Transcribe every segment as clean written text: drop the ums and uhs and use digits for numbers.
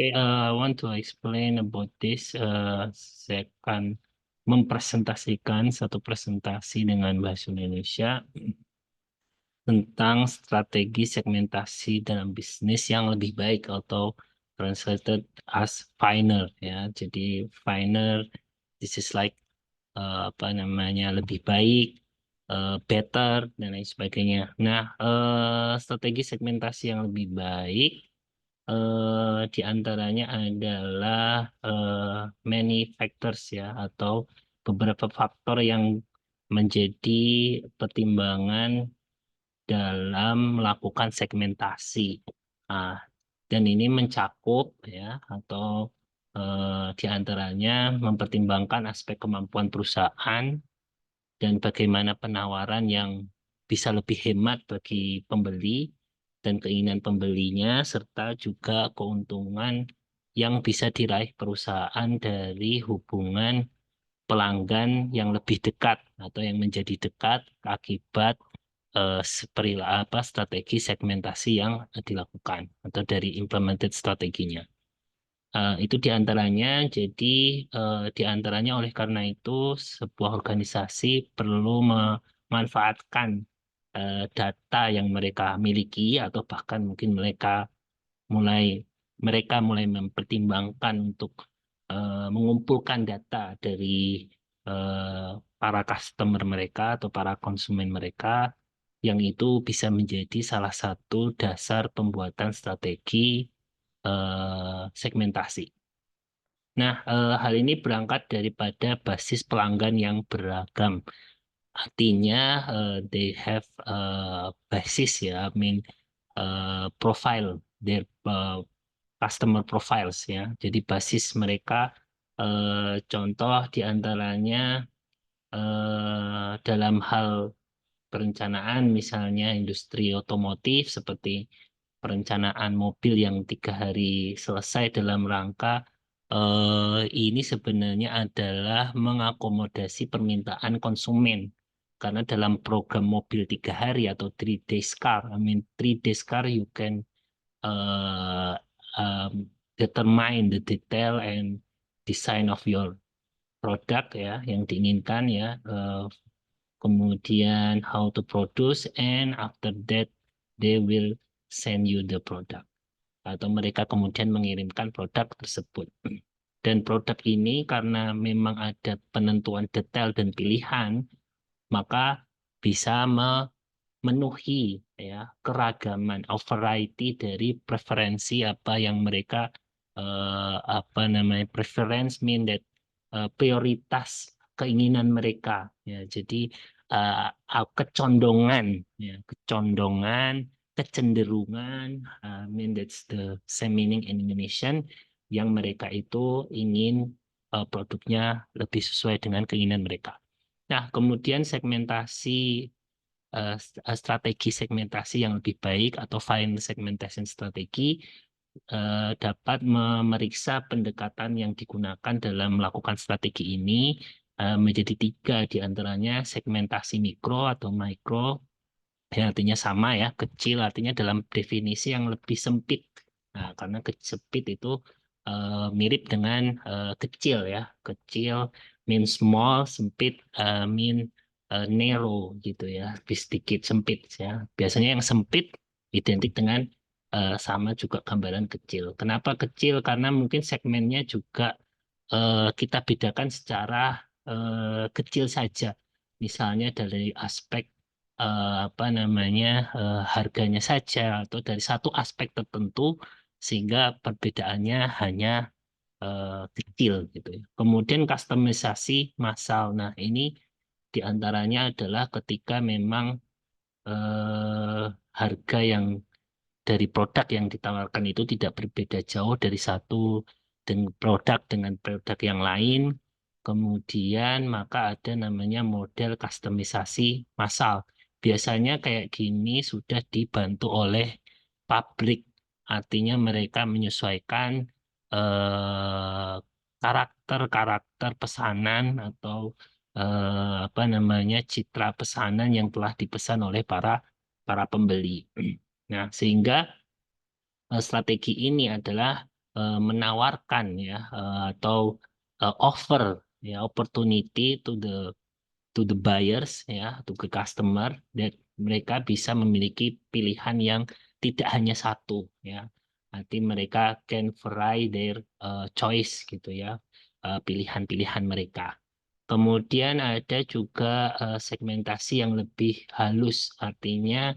Okay, I want to explain about this. Saya akan mempresentasikan satu presentasi dengan bahasa Indonesia tentang strategi segmentasi dalam bisnis yang lebih baik atau translated as finer ya. Jadi finer, this is like apa namanya lebih baik, better dan lain sebagainya. Nah, strategi segmentasi yang lebih baik di antaranya adalah many factors ya atau beberapa faktor yang menjadi pertimbangan dalam melakukan segmentasi. Nah, dan ini mencakup ya atau di antaranya mempertimbangkan aspek kemampuan perusahaan dan bagaimana penawaran yang bisa lebih hemat bagi pembeli dan keinginan pembelinya, serta juga keuntungan yang bisa diraih perusahaan dari hubungan pelanggan yang lebih dekat atau yang menjadi dekat akibat strategi segmentasi yang dilakukan atau dari implemented strateginya. Itu diantaranya, jadi diantaranya oleh karena itu sebuah organisasi perlu memanfaatkan data yang mereka miliki atau bahkan mungkin mulai mereka mulai mempertimbangkan untuk mengumpulkan data dari para customer mereka atau para konsumen mereka yang itu bisa menjadi salah satu dasar pembuatan strategi segmentasi. Nah, hal ini berangkat daripada basis pelanggan yang beragam. Artinya, they have basis ya, I mean profile, their customer profiles ya. Jadi basis mereka, contoh diantaranya dalam hal perencanaan, misalnya industri otomotif seperti perencanaan mobil yang 3 hari selesai dalam rangka ini sebenarnya adalah mengakomodasi permintaan konsumen. Karena dalam program mobil 3 hari atau 3 days car, I mean 3 days car you can uh, um, determine the detail and design of your product ya yang diinginkan ya. Kemudian how to produce, and after that they will send you the product atau mereka kemudian mengirimkan produk tersebut. Dan produk ini karena memang ada penentuan detail dan pilihan, maka bisa memenuhi ya keragaman atau variety dari preferensi apa yang mereka apa namanya preference mean that prioritas keinginan mereka ya. Jadi kecondongan ya kecondongan kecenderungan, mean that's the same meaning in Indonesian, yang mereka itu ingin produknya lebih sesuai dengan keinginan mereka. Nah, kemudian strategi segmentasi yang lebih baik atau fine segmentation strategi dapat memeriksa pendekatan yang digunakan dalam melakukan strategi ini menjadi 3 diantaranya segmentasi mikro atau micro, yang artinya sama ya, kecil artinya dalam definisi yang lebih sempit. Nah, karena sempit itu mirip dengan kecil ya, kecil mean small, sempit mean narrow gitu ya, lebih sedikit sempit ya. Biasanya yang sempit identik dengan sama juga gambaran kecil. Kenapa kecil? Karena mungkin segmennya juga kita bedakan secara kecil saja. Misalnya dari aspek apa namanya harganya saja atau dari satu aspek tertentu sehingga perbedaannya hanya kecil gitu ya. Kemudian kustomisasi massal. Nah, ini diantaranya adalah ketika memang eh, harga yang dari produk yang ditawarkan itu tidak berbeda jauh dari satu produk dengan produk yang lain. Kemudian maka ada namanya model kustomisasi massal. Biasanya kayak gini sudah dibantu oleh pabrik. Artinya mereka menyesuaikan eh, karakter-karakter pesanan atau apa namanya citra pesanan yang telah dipesan oleh para para pembeli. Nah, sehingga strategi ini adalah menawarkan ya atau offer ya opportunity to the buyers ya, to the customer, dan mereka bisa memiliki pilihan yang tidak hanya satu ya. Nanti mereka can vary their choice gitu ya, pilihan-pilihan mereka. Kemudian ada juga segmentasi yang lebih halus, artinya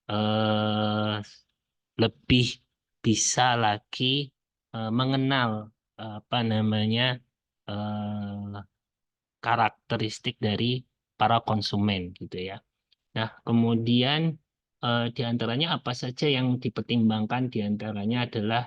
eh, lebih bisa lagi mengenal apa namanya eh, karakteristik dari para konsumen gitu ya. Nah, kemudian di antaranya apa saja yang dipertimbangkan? Di antaranya adalah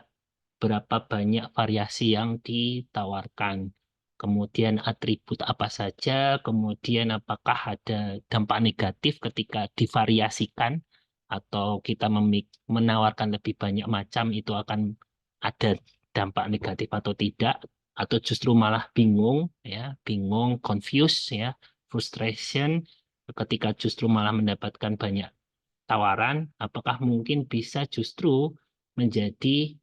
berapa banyak variasi yang ditawarkan, kemudian atribut apa saja, kemudian apakah ada dampak negatif ketika divariasikan, atau kita menawarkan lebih banyak macam itu akan ada dampak negatif atau tidak, atau justru malah bingung, ya, bingung, confused, ya, frustration, ketika justru malah mendapatkan banyak tawaran, apakah mungkin bisa justru menjadi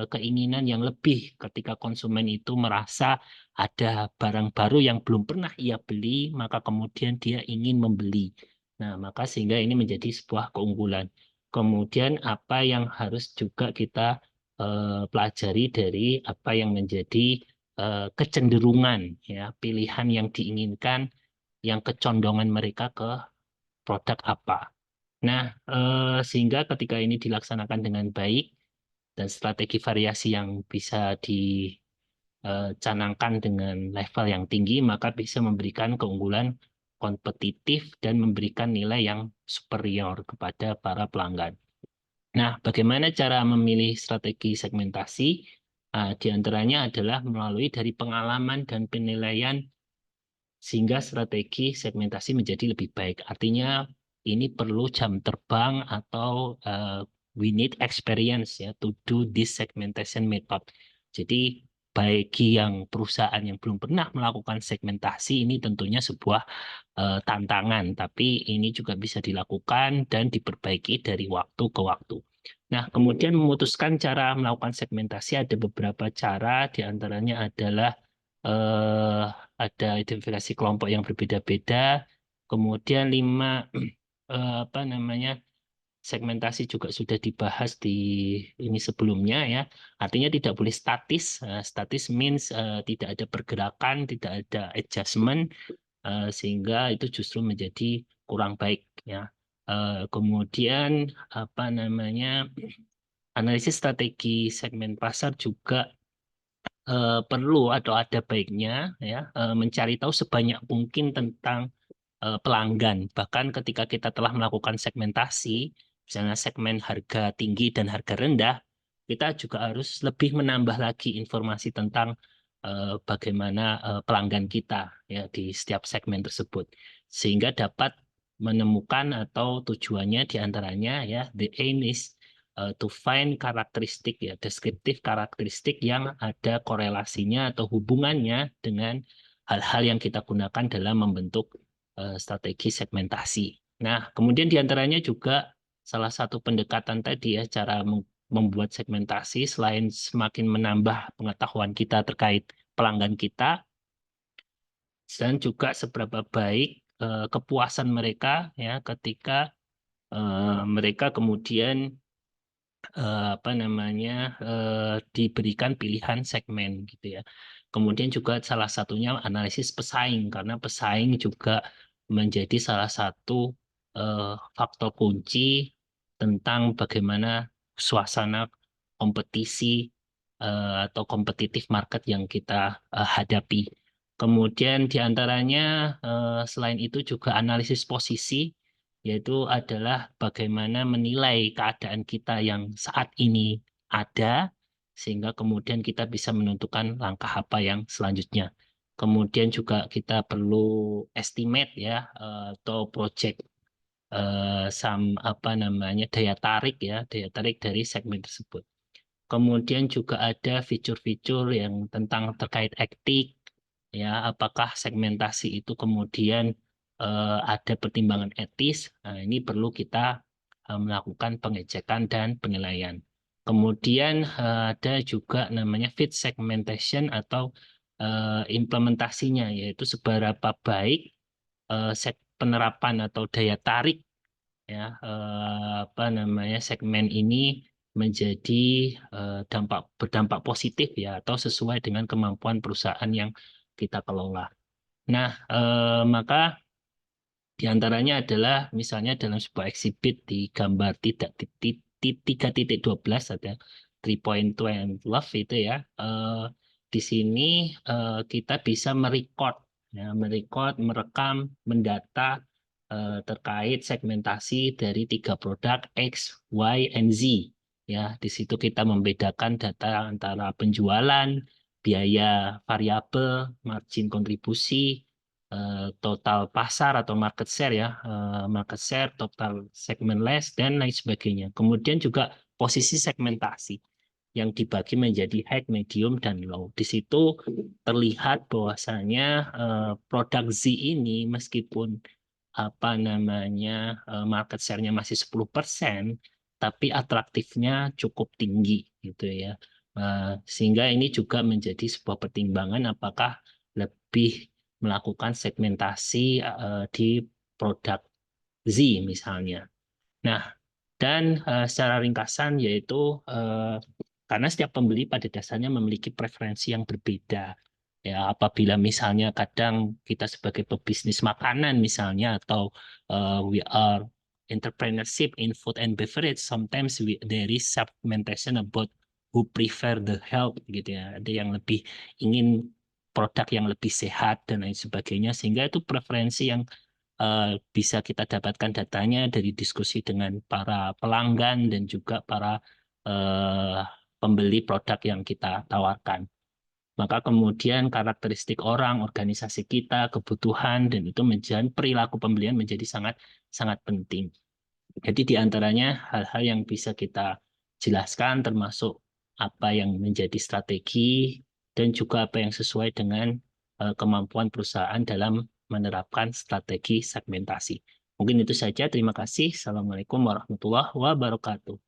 keinginan yang lebih ketika konsumen itu merasa ada barang baru yang belum pernah ia beli, maka kemudian dia ingin membeli. Nah, maka sehingga ini menjadi sebuah keunggulan. Kemudian apa yang harus juga kita pelajari dari apa yang menjadi kecenderungan, ya, pilihan yang diinginkan, yang kecondongan mereka ke produk apa. Nah, sehingga ketika ini dilaksanakan dengan baik dan strategi variasi yang bisa dicanangkan dengan level yang tinggi, maka bisa memberikan keunggulan kompetitif dan memberikan nilai yang superior kepada para pelanggan. Nah, bagaimana cara memilih strategi segmentasi? Di antaranya adalah melalui dari pengalaman dan penilaian sehingga strategi segmentasi menjadi lebih baik. Artinya ini perlu jam terbang atau we need experience ya to do this segmentation method. Jadi bagi yang perusahaan yang belum pernah melakukan segmentasi ini tentunya sebuah tantangan, tapi ini juga bisa dilakukan dan diperbaiki dari waktu ke waktu. Nah, kemudian memutuskan cara melakukan segmentasi ada beberapa cara, diantaranya adalah eh, ada identifikasi kelompok yang berbeda-beda. Kemudian lima apa namanya segmentasi juga sudah dibahas di ini sebelumnya ya. Artinya tidak boleh statis. Statis means tidak ada pergerakan, tidak ada adjustment, sehingga itu justru menjadi kurang baik ya. Kemudian apa namanya analisis strategi segmen pasar juga perlu atau ada baiknya ya mencari tahu sebanyak mungkin tentang pelanggan. Bahkan ketika kita telah melakukan segmentasi, misalnya segmen harga tinggi dan harga rendah, kita juga harus lebih menambah lagi informasi tentang bagaimana pelanggan kita ya di setiap segmen tersebut, sehingga dapat menemukan atau tujuannya diantaranya ya the aim is to find karakteristik ya deskriptif karakteristik yang ada korelasinya atau hubungannya dengan hal-hal yang kita gunakan dalam membentuk strategi segmentasi. Nah, kemudian diantaranya juga salah satu pendekatan tadi ya, cara membuat segmentasi selain semakin menambah pengetahuan kita terkait pelanggan kita, dan juga seberapa baik kepuasan mereka ya ketika mereka kemudian apa namanya diberikan pilihan segmen gitu ya. Kemudian juga salah satunya analisis pesaing karena pesaing juga menjadi salah satu faktor kunci tentang bagaimana suasana kompetisi atau kompetitif market yang kita hadapi. Kemudian diantaranya selain itu juga analisis posisi, yaitu adalah bagaimana menilai keadaan kita yang saat ini ada, sehingga kemudian kita bisa menentukan langkah apa yang selanjutnya. Kemudian juga kita perlu estimate ya atau project apa namanya daya tarik dari segmen tersebut. Kemudian juga ada fitur-fitur yang tentang terkait etik, ya, apakah segmentasi itu kemudian ada pertimbangan etis. Nah, ini perlu kita melakukan pengecekan dan penilaian. Kemudian ada juga namanya fit segmentation atau implementasinya, yaitu seberapa baik penerapan atau daya tarik ya apa namanya segmen ini menjadi berdampak positif ya atau sesuai dengan kemampuan perusahaan yang kita kelola. Nah, maka di antaranya adalah misalnya dalam sebuah exhibit di gambar 3.12 ada 3.12 itu ya. Di sini kita bisa merecord, ya, merekam, mendata terkait segmentasi dari 3 produk X, Y, and Z. Ya, di situ kita membedakan data antara penjualan, biaya variabel, margin kontribusi, total pasar atau market share ya, market share, total segment less dan lain sebagainya. Kemudian juga posisi segmentasi yang dibagi menjadi high, medium, dan low. Di situ terlihat bahwasanya produk Z ini meskipun apa namanya market share-nya masih 10%, tapi atraktifnya cukup tinggi gitu ya. Sehingga ini juga menjadi sebuah pertimbangan apakah lebih melakukan segmentasi di produk Z misalnya. Nah, dan secara ringkasan yaitu karena setiap pembeli pada dasarnya memiliki preferensi yang berbeda. Ya, apabila misalnya kadang kita sebagai pebisnis makanan misalnya atau we are entrepreneurship in food and beverage, sometimes there is segmentation about who prefer the health gitu ya. Ada yang lebih ingin produk yang lebih sehat dan lain sebagainya, sehingga itu preferensi yang bisa kita dapatkan datanya dari diskusi dengan para pelanggan dan juga para eh, pembeli produk yang kita tawarkan. Maka kemudian karakteristik orang, organisasi kita, kebutuhan, dan itu menjadi perilaku pembelian menjadi sangat sangat penting. Jadi di antaranya hal-hal yang bisa kita jelaskan termasuk apa yang menjadi strategi dan juga apa yang sesuai dengan kemampuan perusahaan dalam menerapkan strategi segmentasi. Mungkin itu saja. Terima kasih. Assalamualaikum warahmatullahi wabarakatuh.